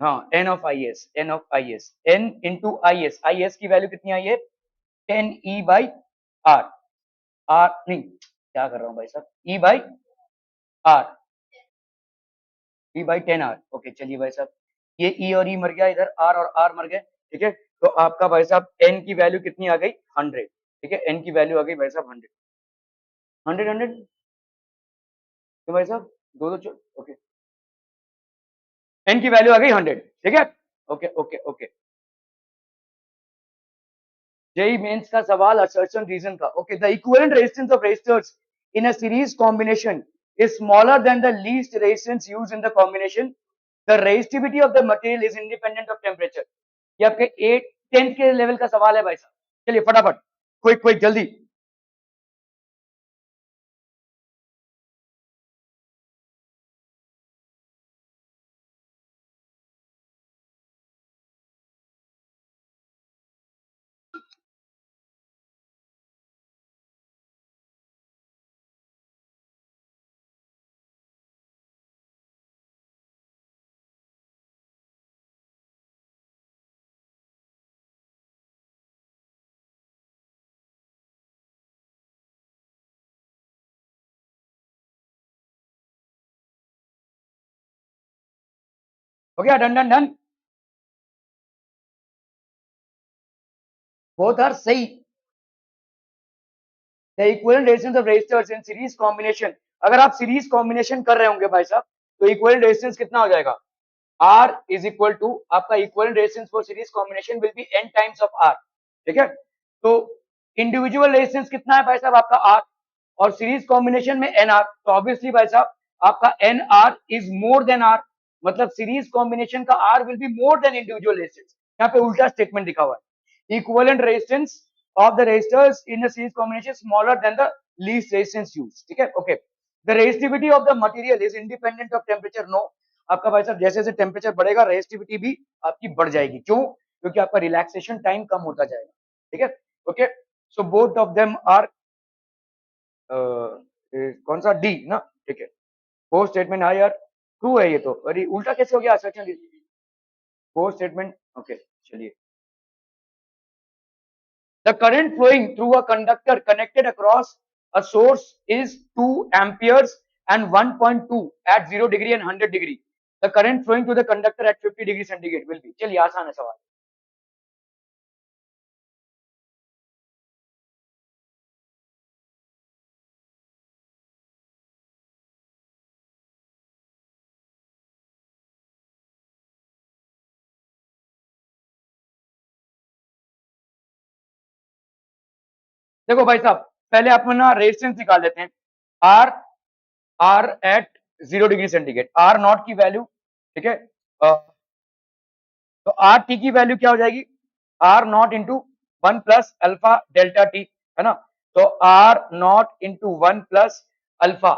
हाँ, N of I S, N of I S, N into I S. I S की value कितनी आई है? 10 ई बाई आर, आर नहीं, क्या कर रहा हूँ भाई साहब, E by R, E by 10 R, okay. चलिए भाई साहब, ये ई और ई मर गया, इधर आर और आर मर गए, ठीक है। तो आपका भाई साहब एन की वैल्यू कितनी आ गई? 100, ठीक है, एन की वैल्यू आ गई भाई साहब 100, 100 100। तो भाई साहब दो दो, ओके, एन की वैल्यू आ गई 100, ठीक है, okay okay okay. JEE mains का सवाल असर्शन रीजन का, okay. The equivalent resistance of resistors in a series combination is smaller than the least resistance used in the combination. The resistivity of the material is independent of temperature. ये आपके 8 10th के level का सवाल है भाई साहब। चलिए फटाफट, क्विक क्विक जल्दी। हो गया, done done done, both are सही। The equivalent resistance of resistors in series combination, अगर आप सीरीज कॉम्बिनेशन कर रहे होंगे भाई साहब, तो इक्विवेलेंट रेजिस्टेंस कितना हो जाएगा? R is equal to, आपका equivalent resistance for series combination will be n times of R, ठीक है। तो इंडिविजुअल रेजिस्टेंस कितना है भाई साहब? आपका R, और सीरीज कॉम्बिनेशन में NR। तो ऑब्वियसली भाई साहब आपका NR is more than R, मतलब सीरीज कॉम्बिनेशन का R will be more than individual resistance. यहाँ पे उल्टा स्टेटमेंट लिखा हुआ है, equivalent resistance of the resistors in a series combination smaller than the least resistance used, ठीक है, okay. The resistivity of the material is independent of temperature, no. आपका भाई साहब जैसे जैसे टेम्परेचर बढ़ेगा रेजिस्टिविटी भी आपकी बढ़ जाएगी, क्यों? क्योंकि आपका रिलैक्सेशन टाइम कम होता जाएगा, ठीक है, okay. So both of them are कौन सा डी ना, ठीक है। फोर्थ स्टेटमेंट है यार, ट्रू है ये तो, अरे उल्टा कैसे हो गया सेक्शन, फोर्थ स्टेटमेंट, ओके चलिए। The current flowing through a conductor connected across a source is 2 amperes and 1.2 at 0 degree and 100 degree. The current flowing through the conductor at 50 degree centigrade will be. चलिए आसान है सवाल। देखो भाई साहब, पहले अपन ना रेजिस्टेंस निकाल लेते हैं। R R at 0 degree centigrade, R not की वैल्यू, ठीक है। तो आर टी की वैल्यू क्या हो जाएगी, R not into 1 plus alpha delta T, है ना। तो R not into 1 plus alpha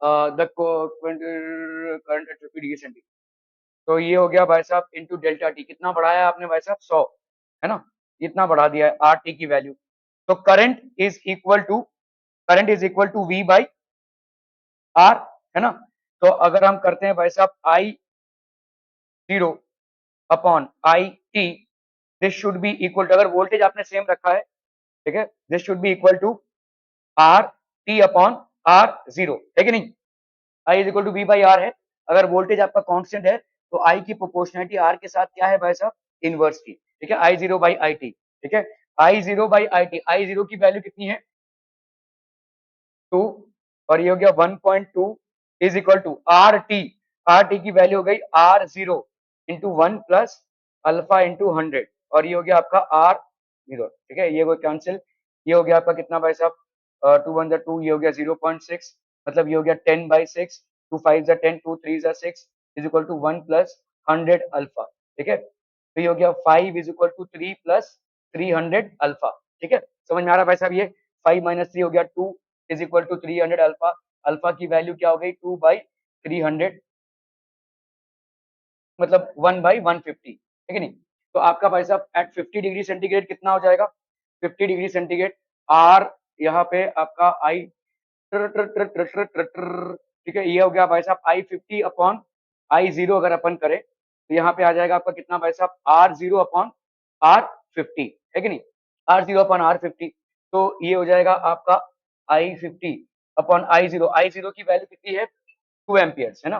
the current at 50 degree centigrade. तो ये हो गया भाई साहब इंटू डेल्टा टी, कितना बढ़ाया आपने भाई साहब 100, है ना, इतना बढ़ा दिया है आर टी की वैल्यू। तो current is equal to V by R, है ना। तो अगर हम करते हैं भाई साहब I zero upon I T, this should be equal to, अगर वोल्टेज आपने सेम रखा है, ठीक है, this should be equal to R T upon R zero, है कि नहीं। I is equal to V by R है, अगर वोल्टेज आपका कांस्टेंट है तो आई की प्रोपोर्शनलिटी आर के साथ क्या है भाई साहब, इनवर्स की, ठीक है, I zero by I T, ठीक है। I zero by I T, I zero की वैल्यू कितनी है 2, और ये हो गया 1.2 is equal to R T, R T की वैल्यू हो गई R zero into 1 plus alpha into 100, और ये हो गया आपका आर जीरो, ठीक है, ये कोई कैंसिल, ये हो गया आपका कितना भाई साहब 2 1 2, ये हो गया 0.6, मतलब ये हो गया 10 by 6, 2 5 10, 2 3 6 is equal to 1 plus 100 alpha, ठीक है। तो ये हो गया 5 is equal to 3 plus 300 alpha, ठीक है, समझ में आ रहा है भाई साहब। ये 5 माइनस 3 हो गया 2 is equal to 300 alpha, alpha की वैल्यू क्या हो गई 2 बाई 300, मतलब 1 बाई 150, ठीक है नहीं। तो आपका भाई साहब एट 50 डिग्री सेंटीग्रेड कितना हो जाएगा, 50 डिग्री सेंटीग्रेड आर, यहाँ पे आपका आई, ठीक है, ये हो गया भाई साहब आई 50 अपॉन आई जीरो, अगर अपन करें तो यहाँ पे आ जाएगा आपका कितना भाई साहब आर जीरो अपॉन आर 50, है कि नहीं, आर जीरो अपॉन आर 50। तो ये हो जाएगा आपका आई 50 upon I zero, I zero की वैल्यू कितनी है 2 एम्पियर्स, है ना,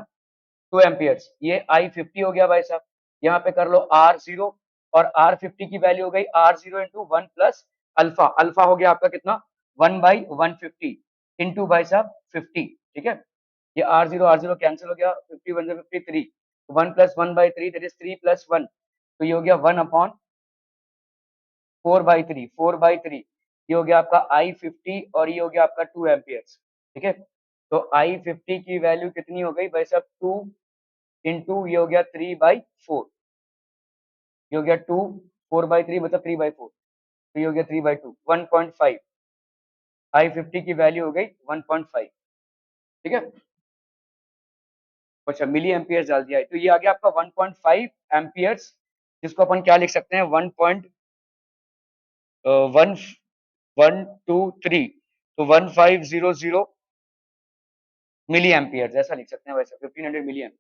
2 एम्पियर्स, ये आई 50 हो गया भाई साहब। यहाँ पे कर लो आर जीरो, और आर 50 की वैल्यू हो गई R zero into 1 plus alpha, alpha हो गया आपका कितना 1 बाई 150 इंटू भाई साहब 50, ठीक है। ये आर जीरो कैंसिल हो गया, 50 1 53, 1 plus 1 by 3 that is 3 plus 1, तो ये हो गया 1 अपॉन 4 बाई 3, 4 बाई 3, ये हो गया आपका आई 50, और ये हो गया आपका 2 एम्पियर्स, ठीक है। तो आई 50 की वैल्यू कितनी हो गई भाई साहब 2 इंटू ये हो गया 3 बाई 4, ये हो गया 2, 4 बाई 3 मतलब 3 बाई 4, तो ये हो गया 3 बाई 2, 1.5, आई 50 की वैल्यू हो गई 1.5, ठीक है। अच्छा मिली एम्पियर्स डाल दिया है, तो ये आ गया आपका 1.5 एम्पियर्स, जिसको अपन क्या लिख सकते हैं 1.1123, तो 1500 मिली एम्पियर्स ऐसा लिख सकते हैं, वैसे 1500 मिली एम्पियर।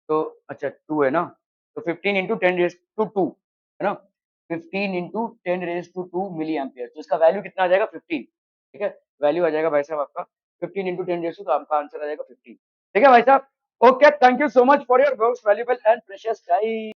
तो अच्छा 2 है ना, तो 15 इंटू 10 रेज टू 2, है ना, 15 into 10 raise to 2 milli ampere, तो इसका वैल्यू कितना आ जाएगा 15, ठीक है, वैल्यू आ जाएगा भाई साहब आपका 15 इंटू 10 रेज टू, तो आपका आंसर आ जाएगा 15, ठीक है भाई साहब। Okay, thank you so much for your most valuable and precious time.